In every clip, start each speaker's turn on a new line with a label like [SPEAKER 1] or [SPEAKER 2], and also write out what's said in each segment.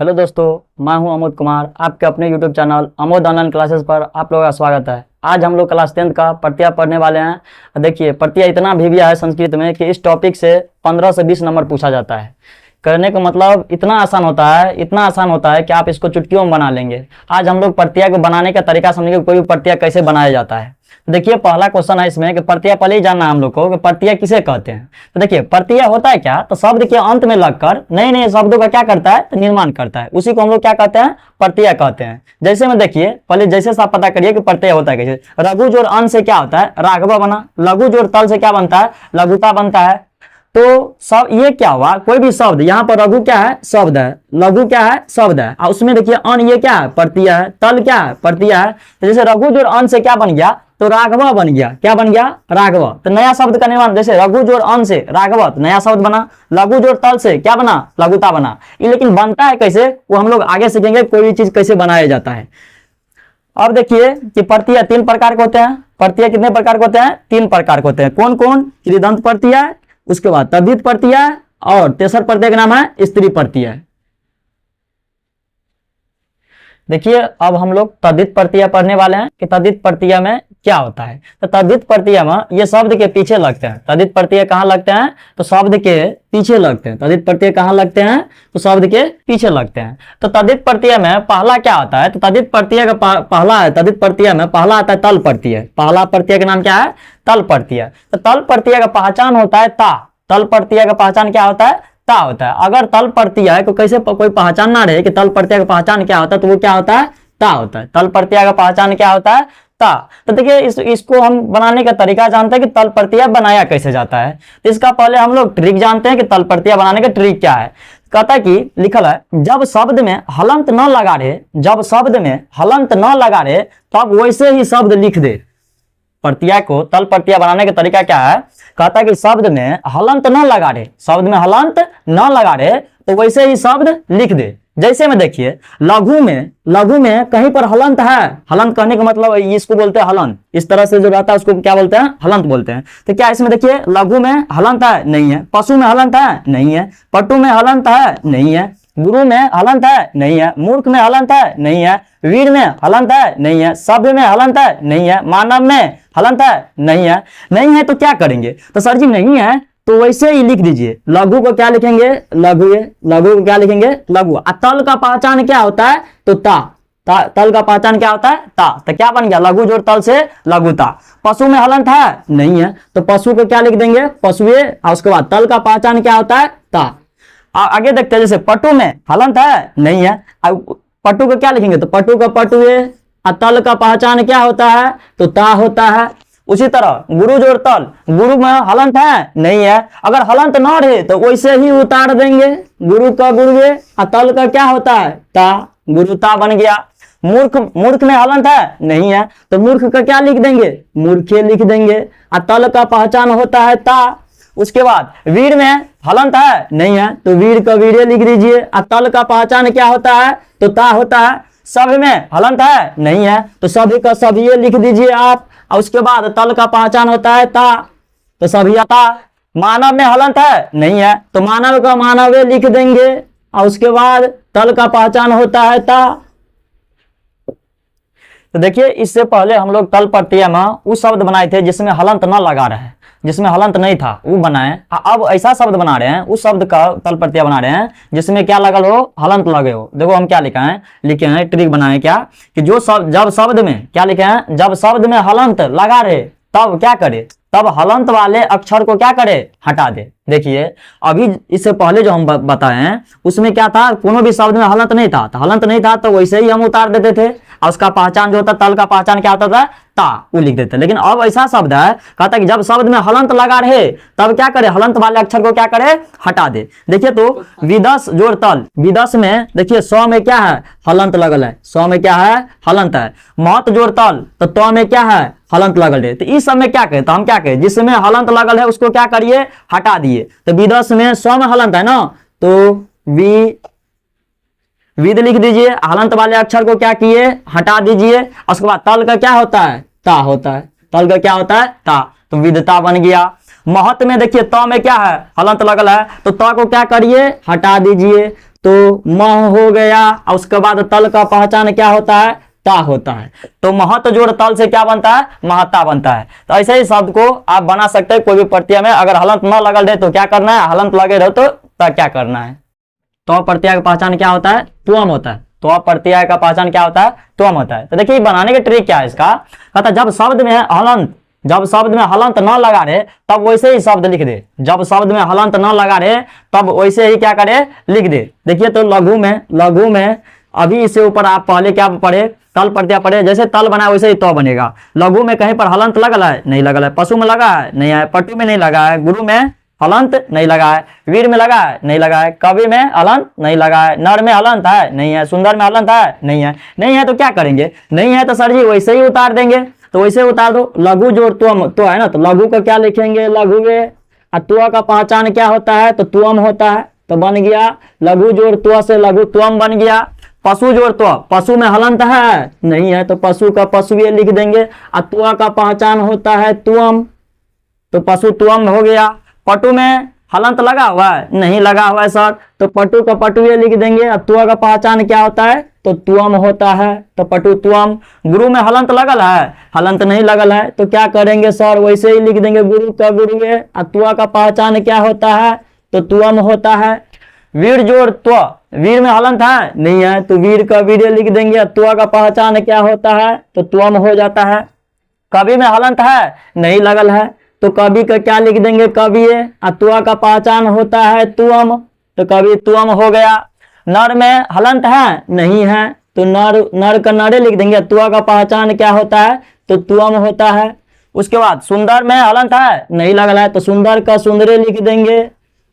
[SPEAKER 1] Hello दोस्तों, मैं हूं अमोद कुमार। आपके अपने YouTube channel Amod online classes पर आप लोगों का स्वागत है। आज हम लोग क्लास 10th का प्रत्यय पढ़ने वाले हैं। देखिए, प्रत्यय इतना भिविया है संस्कृत में कि इस टॉपिक से 15 से 20 नंबर पूछा जाता है। करने का मतलब इतना आसान होता है कि आप इसको चुटकियों में बना लेंगे। आज हम लोग प्रत्यय को बनाने का तरीका समझेंगे, कोई भी प्रत्यय कैसे बनाया जाता है। देखिए, पहला क्वेश्चन है इसमें कि प्रत्यय पहले ही जानना है हम लोग को कि प्रत्यय किसे कहते हैं। तो देखिए, प्रत्यय होता है क्या, तो शब्द के अंत में लगकर नए नए शब्दों का क्या करता है, तो निर्माण करता है। उसी को हम लोग क्या कहते हैं, प्रत्यय कहते हैं। जैसे में देखिए, पहले जैसे से आप पता करिए कि प्रत्यय होता है कैसे। रघु जोड़ अन से क्या होता है, राघव बना। लघु जोड़ तल से क्या बनता है, लघुता बनता है। तो सब ये क्या हुआ, कोई भी शब्द, यहाँ पर रघु क्या है, शब्द है, लघु क्या है, शब्द है, और उसमें देखिए अन ये क्या है, प्रत्यय है, तल क्या है, प्रत्यय है। तो जैसे रघु जोड़ अन से क्या बन गया, तो राघव बन गया। क्या बन गया, राघव। तो नया शब्द का निर्माण, जैसे रघु जोड़ अन से राघव, तो नया शब्द बना। लघु जोड़ तल से क्या बना, लघुता बना। ये लेकिन बनता है कैसे, वो हम लोग आगे सीखेंगे, कोई भी चीज कैसे बनाया जाता है। अब देखिए कि प्रत्यय 3 प्रकार के होते हैं। प्रत्यय कितने प्रकार के होते हैं, 3 प्रकार के होते हैं। कौन कौन, कृदंत प्रत्यय, उसके बाद तद्धित प्रत्यय, और तेसर प्रत्यय का नाम है स्त्री प्रत्यय। देखिए, अब हम लोग तद्धित प्रत्यय पढ़ने वाले हैं कि तद्धित प्रत्यय में क्या होता है। तो तद्धित प्रत्यय में ये शब्द के पीछे लगते हैं। तद्धित प्रत्यय कहाँ लगते हैं, तो शब्द के पीछे लगते हैं। तद्धित प्रत्यय कहाँ लगते हैं, तो शब्द के पीछे लगते हैं। तो तद्धित प्रत्यय में पहला क्या आता है, तो तद्धित प्रत्यय का पहला है, तद्धित प्रत्यय में पहला आता है तल प्रत्यय। पहला प्रत्यय का नाम क्या है, तल प्रत्यय। तो तल प्रत्यय का पहचान होता है ता। तल प्रत्यय का पहचान क्या होता है, ता होता है। अगर तल प्रत्यय को कैसे कोई पहचान ना रहे कि तल प्रत्यय का पहचान क्या होता है, तो वो क्या होता है, ता होता है। तल प्रत्यय का पहचान क्या होता है, ता। तो देखिए, इसको हम बनाने का तरीका जानते हैं कि तल प्रत्यय बनाया कैसे जाता है। तो इसका पहले हम लोग ट्रिक जानते हैं कि तल प्रत्यय बनाने का ट्रिक क्या है। कहता है कि लिखल है, जब शब्द में हलंत न लगा रहे, जब शब्द में हलंत न लगा रहे, तब वैसे ही शब्द लिख दे। प्रत्यय को तल प्रत्यय बनाने का तरीका क्या है, कहता है कि शब्द में हलंत न लगा रहे, शब्द में हलंत न लगा रहे, तो वैसे ही शब्द लिख दे। जैसे में देखिए, लघु में कहीं पर हलंत है। हलंत कहने का मतलब इसको बोलते हैं हलंत। इस तरह से जो रहता है उसको क्या बोलते हैं, हलंत बोलते हैं। तो क्या इसमें देखिए, लघु में हलंत है, नहीं है। पशु में हलंत है, नहीं है। पटु में हलंत है, नहीं है। गुरु में हलंत है, नहीं है। मूर्ख में हलंत है, नहीं है। वीर में हलंत है, नहीं है। सभ्य में हलंत है, नहीं है। मानव में हलंत है, नहीं है। नहीं है तो क्या करेंगे, तो सर जी नहीं है तो वैसे ही लिख दीजिए। लघु को क्या लिखेंगे, लघु को क्या लिखेंगे, लघु। तल का पहचान क्या होता है, तो ता। तल का पहचान क्या होता है, ता। तो क्या बन गया, लघु जोड़ तल से लघुता। पशु में हलंत है, नहीं है, तो पशु को क्या लिख देंगे, पशुए। और उसके बाद तल का पहचान क्या होता है, ता। आगे देखते हैं, जैसे पटु में हलंत है, नहीं है। पटु को क्या लिखेंगे, तो पटु का पटुए। तल का पहचान क्या होता है, तो ता होता है। उसी तरह गुरु जोड़ तल, गुरु में हलंत है, नहीं है। अगर हलंत ना रहे तो वैसे ही उतार देंगे, गुरु का गुरुए। तल का क्या होता है, ता, गुरुता बन गया। मूर्ख में हलंत है, नहीं है, तो मूर्ख का क्या लिख देंगे, मूर्खे लिख देंगे। तल का पहचान होता है ता। उसके बाद वीर में हलंत है, नहीं है, तो वीर का वीरे लिख दीजिए। तल का पहचान क्या होता है, तो ता होता है। सभ्य में हलंत है, नहीं है, तो सभ्य का सभ्य लिख दीजिए आप। और उसके बाद तल का पहचान होता है ता, तो सभ्यता। मानव में हलंत है, नहीं है, तो मानव का मानवे लिख देंगे। और उसके बाद तल का पहचान होता है ता। तो देखिए, इससे पहले हम लोग तल प्रत्यय में उस शब्द बनाए थे जिसमें हलंत न लगा रहे, जिसमें हलंत नहीं था, वो बनाए। अब ऐसा शब्द बना रहे हैं, उस शब्द का तल प्रत्यय बना रहे हैं जिसमें क्या लगल हो, हलंत लगे हो। देखो हम क्या लिखे हैं, ट्रिक बनाए क्या, कि जो शब्द, जब शब्द में क्या लिखे हैं, जब शब्द में हलंत लगा रहे तब क्या करे, तब हलंत वाले अक्षर को क्या करे, हटा दे। देखिए, अभी इससे पहले जो हम बताए हैं उसमें क्या था, कोनो भी शब्द में हलंत नहीं था, तो हलंत नहीं था तो वैसे ही हम उतार देते थे। और उसका पहचान जो होता, तल का पहचान क्या होता था, ता, वो लिख देते। लेकिन अब ऐसा शब्द है, कहता है कि जब शब्द में हलंत लगा रहे तब क्या करे, हलंत वाले अक्षर को क्या करे, हटा दे। देखिए, तो विदस जोड़ तल, विदस में देखिए सौ में क्या है, हलंत लगल है, सौ में क्या है, हलंत है। महत जोड़ तल, तो त में क्या है, हलंत लगल है। तो इस सब में क्या कहे, तो हम क्या कहे, जिसमें हलंत लगल है उसको क्या करिए, हटा दिए। तो विदस में सौ में हलंत है ना, तो विद लिख दीजिए। हलंत वाले अक्षर को क्या किए, हटा दीजिए। उसके बाद तल का क्या होता है, ता होता है। तल का क्या होता है, ता, तो विदता बन गया। महत में देखिए त में क्या है, हलंत लगल है, तो त को क्या करिए, हटा दीजिए। तो मह हो गया, और उसके बाद तल का पहचान क्या होता है, ता होता है। तो महत जोड़ तल से क्या बनता है, महत्ता बनता है। तो ऐसे ही शब्द को आप बना सकते हैं कोई भी प्रत्यय में। अगर हलंत न लगल रहे तो क्या करना है, हलंत लगे रहो तो क्या करना है। तो प्रत्यय का पहचान क्या होता है, त्वम होता है। तो प्रत्यय का पहचान क्या होता है, त्वम होता है। तो देखिए बनाने का ट्रिक क्या है इसका, कहता जब शब्द में हलंत, जब शब्द में हलंत न लगा रहे तब वैसे ही शब्द लिख दे। जब शब्द में हलंत न लगा रहे तब वैसे ही क्या करे, लिख दे। देखिए तो लघु में अभी इससे ऊपर आप पहले क्या पढ़े, तल प्रत्यय पढ़े। जैसे तल बना वैसे ही तो बनेगा। लघु में कहीं पर हलंत लगल है, नहीं लगल है। पशु में लगा है, नहीं है। पटु में नहीं लगा है। गुरु में हलंत नहीं लगा है। वीर में लगा है, नहीं लगा है। कवि में हलंत नहीं लगा है। नर में हलंत है, नहीं है। सुंदर में हलंत है, नहीं है। नहीं है तो क्या करेंगे, नहीं है तो सर जी वैसे ही उतार देंगे। तो वैसे उतार दो। लघु जोड़ त्वम तो है ना, तो लघु का क्या लिखेंगे, लघु में त्व का पहचान क्या होता है, तो त्वम होता है। तो बन गया लघु जोड़ त्व से लघु त्वम बन गया। पशु जोड़ त्व, पशु में हलंत है, नहीं है, तो पशु का पशु ये लिख देंगे। त्व का पहचान होता है त्वम, तो पशु त्वम हो गया। पटु में हलंत लगा हुआ है, नहीं लगा हुआ है सर, तो पटु का पटु ये लिख देंगे। त्व का पहचान क्या होता है, तो त्वम होता है, तो पटु त्वम। गुरु में हलंत लगल है, हलंत नहीं लगल है, तो क्या करेंगे सर, वैसे ही लिख देंगे गुरु का गुरु। त्व का पहचान क्या होता है, तो त्वम होता है। वीर जोड़ त्व, वीर में हलंत है, नहीं है, तो वीर का वीर लिख देंगे। त्व का पहचान क्या होता है, तो त्वम हो जाता है। कवि में हलंत है, नहीं लगल है, तो कवि का क्या लिख देंगे, कवि। त्व का पहचान होता है त्वम, तो कवि त्वम हो गया। नर में हलंत है, नहीं है, तो नर का नरे लिख देंगे। त्व का पहचान क्या होता है, तो त्वम होता है। उसके बाद सुंदर में हलंत है, नहीं लगल है, तो सुंदर का सुंदरे लिख देंगे।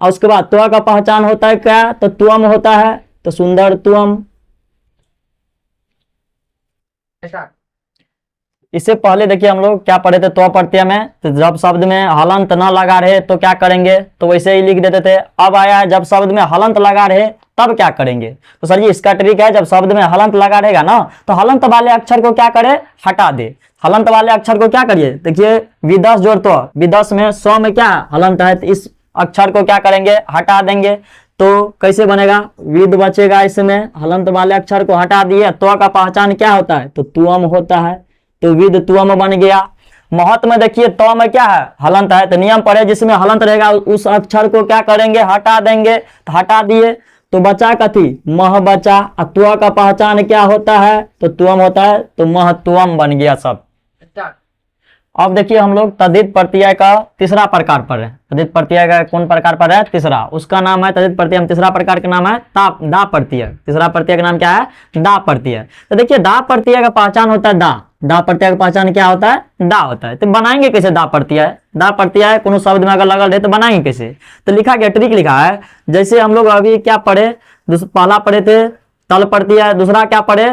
[SPEAKER 1] और उसके बाद त्व का पहचान होता है क्या, तो त्वम होता है, तो सुंदर त्वम। इससे पहले देखिए हम लोग क्या पढ़े थे, त्व प्रत्यय में, तो जब शब्द में हलंत न लगा रहे तो क्या करेंगे, तो वैसे ही लिख देते थे। अब आया है जब शब्द में हलंत लगा रहे तब क्या करेंगे। तो सर जी इसका ट्रिक है, जब शब्द में हलंत लगा रहेगा ना, तो हलंत वाले अक्षर को क्या करे, हटा दे। हलंत वाले अक्षर को क्या करिए, देखिए विदस जोड़ त्व, विदस में स्व में क्या हलंत है, तो इस अक्षर को क्या करेंगे, हटा देंगे। तो कैसे बनेगा, विद बचेगा, इसमें हलंत वाले अक्षर को हटा दिए। त्व का पहचान क्या होता है, तो त्वम होता है, तो विद त्वम बन गया। महत में देखिए त्व में क्या है, हलंत है, तो नियम पढ़े जिसमें हलंत रहेगा उस अक्षर को क्या करेंगे, हटा देंगे। तो हटा दिए तो बचा कथी, मह बचा। त्व का पहचान क्या होता है, तो त्वम होता है, तो मह त्वम बन गया सब। अब देखिए हम लोग तद्धित प्रत्यय का तीसरा प्रकार पर है। तद्धित प्रत्यय का कौन प्रकार पर है, तीसरा, उसका नाम है तद्धित प्रत्यय में तीसरा प्रकार का नाम है दा प्रत्यय। तीसरा प्रत्यय का नाम क्या है, दा प्रत्यय। तो देखिए दा प्रत्यय का पहचान होता है दा प्रत्यय का पहचान क्या होता है, दा होता है। तो बनाएंगे कैसे दा प्रत्यय, दा प्रत्यय कोनो शब्द में अगर लगल रहे तो बनाएंगे कैसे। तो लिखा गया, ट्रिक लिखा है। जैसे हम लोग अभी क्या पढ़े, पहला पढ़े थे तल प्रत्यय, दूसरा क्या पढ़े,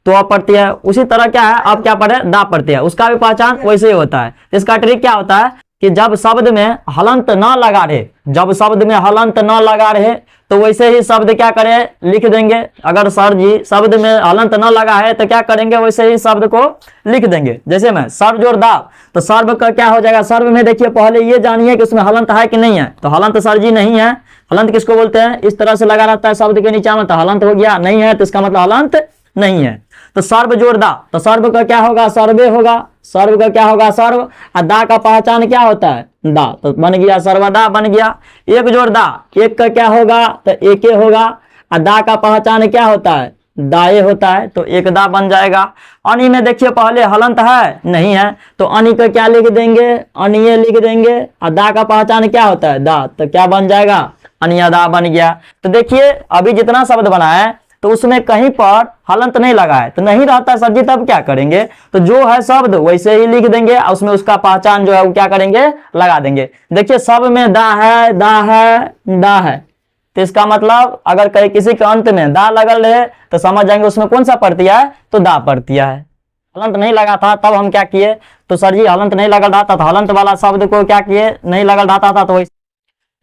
[SPEAKER 1] त्व प्रत्यय, उसी तरह क्या है अब क्या पढ़े, दा प्रत्यय, उसका भी पहचान वैसे ही होता है। इसका ट्रिक क्या होता है कि जब शब्द में हलंत न लगा रहे, जब शब्द में हलंत न लगा रहे तो वैसे ही शब्द क्या करें, लिख देंगे। अगर सर जी शब्द में हलंत न लगा है तो क्या करेंगे, वैसे ही शब्द को लिख देंगे। जैसे में सर्व जोड़ दा, तो सर्व का क्या हो जाएगा, सर्व में देखिए पहले ये जानिए कि उसमें हलंत है कि नहीं है। तो हलंत सर जी नहीं है। हलंत किसको बोलते हैं, इस तरह से लगा रहता है शब्द के नीचे में, तो हलंत हो गया, नहीं है तो इसका मतलब हलंत नहीं है। तो सर्व जोड़ दा, तो सर्व का क्या होगा, सर्वे होगा। सर्व का क्या होगा, सर्व। और दा का पहचान क्या होता है, दा, तो बन गया सर्वदा बन गया। एक जोड़ दा, एक का क्या होगा, तो एके होगा। और दा का पहचान क्या होता है, दाए होता है, तो एक दा बन जाएगा। अनि में देखिए पहले हलंत है, नहीं है, तो अनि का क्या लिख देंगे, अनिये लिख देंगे। और दा का पहचान क्या होता है, दा, तो क्या बन जाएगा, अनियदा बन गया। तो देखिए अभी जितना शब्द बना है तो उसमें कहीं पर हलंत नहीं लगा है, तो नहीं रहता सर जी, तब क्या करेंगे, तो जो है शब्द वैसे ही लिख देंगे और उसमें उसका पहचान जो है वो क्या करेंगे, लगा देंगे। देखिए सब में दा है, दा है, दा है, तो इसका मतलब अगर कहीं किसी के अंत में दा लगल रहे तो समझ जाएंगे उसमें कौन सा प्रत्यय है, तो दा प्रत्यय है। हलंत नहीं लगा था तब हम क्या किए, तो सर जी हलंत नहीं लगल रहा था, तो हलंत वाला शब्द को क्या किए, नहीं लगल रहा था, तो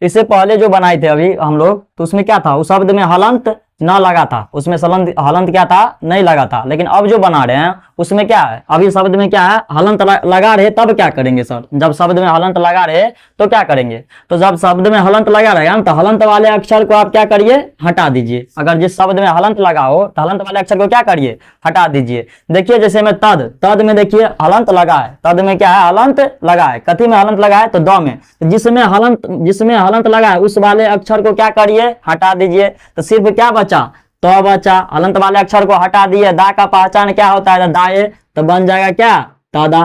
[SPEAKER 1] इससे पहले जो बनाए थे अभी हम लोग, तो उसमें क्या था, उस शब्द में हलंत ना लगा था, उसमें हलंत क्या था, नहीं लगा था। लेकिन अब जो बना रहे हैं उसमें क्या है, अभी शब्द में क्या है, हलंत लगा रहे, तब क्या करेंगे सर, जब शब्द में हलंत लगा रहे तो क्या करेंगे, तो जब शब्द में हलंत लगा रहेगा तो हलंत वाले अक्षर को आप क्या करिए, हटा दीजिए। अगर जिस शब्द में हलंत लगा हो तो हलंत वाले अक्षर को क्या करिए, हटा दीजिए। देखिए जैसे में तद में देखिए हलंत लगा है, तद में क्या है, हलंत लगा है। कथी में हलंत लगा है, तो द में। तो जिसमें हलंत लगा है उस वाले अक्षर को क्या करिए, हटा दीजिए। तो सिर्फ क्या बचा, तो बचा। हलंत वाले अक्षर को हटा दिए, दा का पहचान क्या होता है, दाए, तो बन जाएगा क्या, तादा।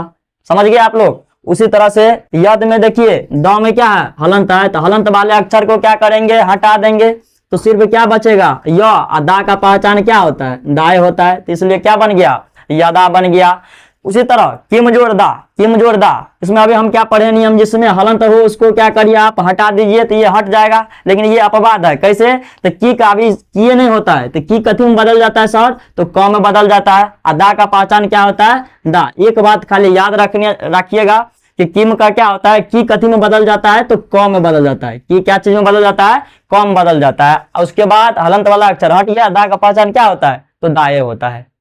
[SPEAKER 1] समझ गए आप लोग। उसी तरह से यद में देखिए द में क्या है, हलंत है, तो हलंत वाले अक्षर को क्या करेंगे, हटा देंगे। तो सिर्फ क्या बचेगा, य। दा का पहचान क्या होता है, दाए होता है, तो इसलिए क्या बन गया, यदा बन गया। उसी तरह किम जोड़ दा, किम जोड़ दा, इसमें अभी हम क्या पढ़े नियम, जिसमें हलंत हो उसको क्या करिए आप, हटा दीजिए, तो ये हट जाएगा। लेकिन ये अपवाद है, कैसे, तो की का अभी किए नहीं होता है, तो की कथी में बदल जाता है सर, तो क में बदल जाता है। अदा का पहचान क्या होता है, दा। एक बात खाली याद रखिएगा कि किम का क्या होता है, की कथी में बदल जाता है, तो क में बदल जाता है। की क्या चीज में बदल जाता है, क में बदल जाता है। और उसके बाद हलंत वाला अक्षर हट गया, दा का पहचान क्या होता है, तो दाए होता है।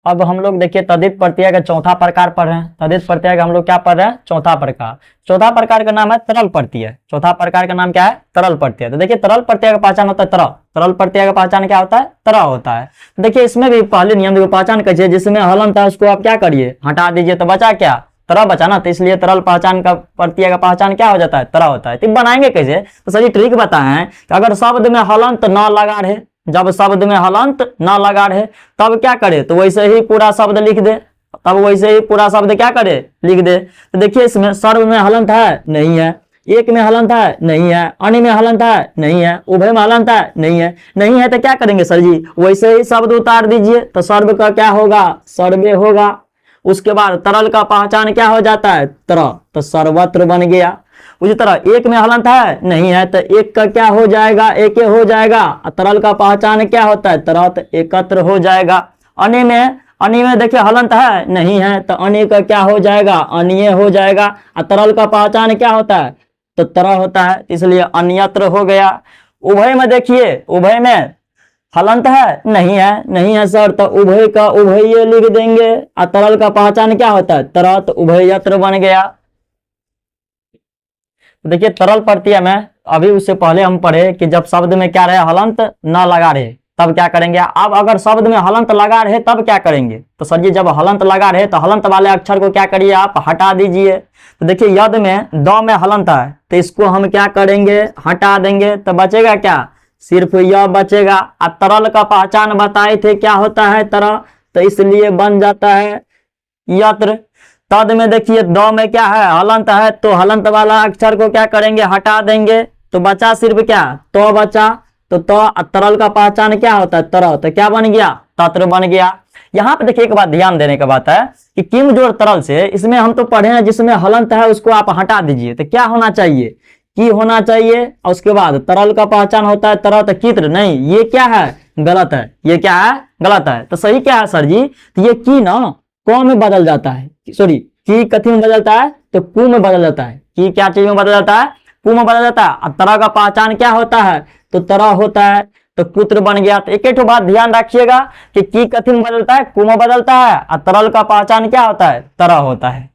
[SPEAKER 1] अब हम लोग देखिए तद्धित प्रत्यय का चौथा प्रकार पढ़ रहे हैं। तद्धित प्रत्यय का हम लोग क्या पढ़ रहे हैं, चौथा प्रकार। चौथा प्रकार का नाम है तरल प्रत्यय। चौथा प्रकार का नाम क्या है, तरल प्रत्यय। तो देखिए तरल प्रत्यय का पहचान होता है तरह। तरल प्रत्यय का पहचान क्या होता है, तरह होता है। तो देखिए इसमें भी पहले नियम की पहचान कैसे, जिसमें हलंत है उसको आप क्या करिए, हटा दीजिए, तो बचा क्या, तरह बचा ना। तो इसलिए तरल पहचान का प्रत्यय का पहचान क्या हो जाता है, तरह होता है। तो बनाएंगे कैसे, तो सही ट्रिक बताएं कि अगर शब्द में हलंत न लगा रहे, जब शब्द में हलंत ना लगा रहे तब क्या करे, तो वैसे ही पूरा शब्द लिख दे। तब वैसे ही पूरा शब्द क्या करे, लिख दे। तो देखिए इसमें सर्व में हलंत है, नहीं है। एक में हलंत है, नहीं है। अनि में हलंत है, नहीं है। उभय में हलंत है, नहीं है। नहीं है तो क्या करेंगे सर जी, वैसे ही शब्द उतार दीजिए। तो सर्व का क्या होगा, सर्वे होगा। उसके बाद तरल का पहचान क्या हो जाता है, तरह, तो सर्वत्र बन गया। उसी तरह एक में हलंत है, नहीं है, तो एक का क्या हो जाएगा, एके हो जाएगा। तरल का पहचान क्या होता है, तरह, तो एकत्र हो जाएगा। अनि में देखिए हलंत है, नहीं है, तो अनि का क्या हो जाएगा, अनिय हो जाएगा। तरल का पहचान क्या होता है, तो तरह होता है, इसलिए अन्यत्र हो गया। उभय में देखिए, उभय में हलंत है, नहीं है, नहीं है सर, तो उभय का उभय लिख देंगे। तरल का पहचान क्या होता है, तरह, तो उभयत्र बन गया। देखिए तरल प्रत्यय में अभी उससे पहले हम पढ़े कि जब शब्द में क्या रहे, हलंत ना लगा रहे तब क्या करेंगे। अब अगर शब्द में हलंत लगा रहे तब क्या करेंगे, तो सर जी जब हलंत लगा रहे तो हलंत वाले अक्षर को क्या करिए आप, हटा दीजिए। तो देखिए यद में द में हलंत है, तो इसको हम क्या करेंगे, हटा देंगे। तो बचेगा क्या, सिर्फ यह बचेगा। तरल का पहचान बताए थे क्या होता है, तरह, तो इसलिए बन जाता है यत्र। तद में देखिए द में क्या है, हलंत है, तो हलंत वाला अक्षर को क्या करेंगे, हटा देंगे। तो बचा सिर्फ क्या, तो बचा। तो तरल का पहचान क्या होता है, तरह, तो क्या बन गया, तत्र बन गया। यहाँ पे देखिए एक बात ध्यान देने का बात है कि किम जोड़ तरल से, इसमें हम तो पढ़े हैं जिसमें हलंत है उसको आप हटा दीजिए। तो क्या होना चाहिए, की होना चाहिए। और उसके बाद तरल का पहचान होता है तरह, तो कित्र नहीं, ये क्या है, गलत है। ये क्या है, गलत है। तो सही क्या है सर जी, तो ये की ना क में बदल जाता है, सॉरी की कथी में बदलता है, तो कु में बदल जाता है। की क्या चीज में बदल जाता है, कु में बदल जाता है। तरह का पहचान क्या होता है, तो तरह होता है, तो पुत्र बन गया। तो एक बात ध्यान रखिएगा कि की कथी में बदलता है, कु में बदलता है, और तरल का पहचान क्या होता है, तरह होता है।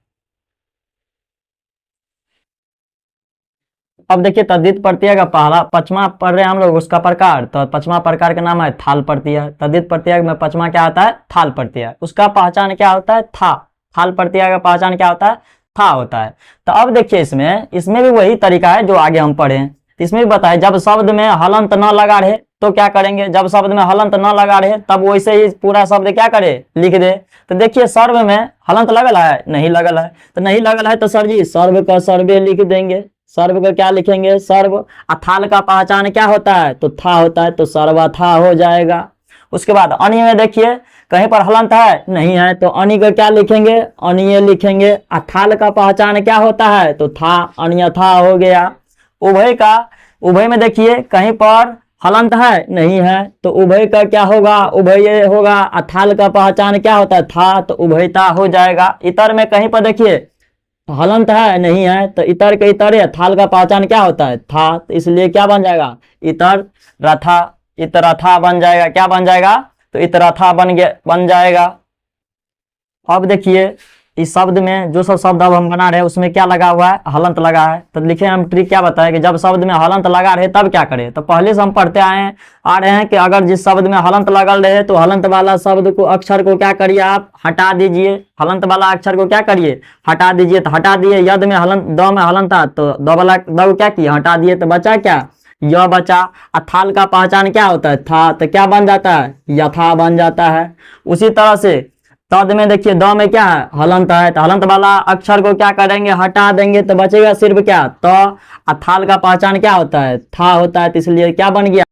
[SPEAKER 1] अब देखिए तद्धित प्रत्यय का पहला पचमा पढ़ रहे हैं हम लोग, उसका प्रकार। तो पचमा प्रकार का नाम है थाल प्रत्यय। तद्धित प्रत्यय में पचमा क्या होता है, थाल प्रत्यय। उसका पहचान क्या होता है, था। थाल प्रत्यय का पहचान क्या होता है, था होता है। तो अब देखिए इसमें भी वही तरीका है जो आगे हम पढ़े। तो इसमें भी बताए जब शब्द में हलंत न लगा रहे तो क्या करेंगे, जब शब्द में हलंत न लगा रहे तब वैसे ही पूरा शब्द क्या करे, लिख दे। तो देखिए सर्व में हलंत लगल है, नहीं लगल है। तो नहीं लगल है तो सर जी सर्व का सर्वे लिख देंगे। सर्व का क्या लिखेंगे, सर्व। थाल का पहचान क्या होता है, तो था होता है, तो सर्वथा हो जाएगा। उसके बाद अनि में देखिए कहीं पर हलंत है, नहीं है, तो अनि का क्या लिखेंगे, अनिय लिखेंगे। थाल का पहचान क्या होता है, तो था, अन्यथा हो गया। उभय में देखिए कहीं पर हलंत है, नहीं है, तो उभय का क्या होगा, उभय होगा। थाल का पहचान क्या होता है, था, तो उभयता हो जाएगा। इतर में कहीं पर देखिए हलंत है, नहीं है, तो इतर के इतर है। थाल का पहचान क्या होता है, था, तो इसलिए क्या बन जाएगा, इतर रथा। इतरथा बन जाएगा। क्या बन जाएगा? तो इतरथा बन जाएगा। अब देखिए इस शब्द में जो सब शब्द अब हम बना रहे हैं उसमें क्या लगा हुआ है? हलंत लगा है। तो लिखे हम ट्रिक क्या बताए कि जब शब्द में हलंत लगा रहे तब क्या करें। तो पहले से हम पढ़ते आ रहे हैं कि अगर जिस शब्द में हलंत लगल रहे तो हलंत वाला शब्द को अक्षर को क्या करिए आप? हटा दीजिए। हलंत वाला अक्षर को क्या करिए? हटा दीजिए। तो हटा दिए, यद में हलंत, द में हलंत था तो द वाला द को क्या किया? हटा दिए। तो बचा क्या? य बचा। अथाल का पहचान क्या होता है? था। तो क्या बन जाता है? यथा बन जाता है। उसी तरह से तद में देखिए द में क्या है? हलंत है। तो हलंत वाला अक्षर को क्या करेंगे? हटा देंगे। तो बचेगा सिर्फ क्या? तो अथाल का पहचान क्या होता है? था होता है। तो इसलिए क्या बन गया?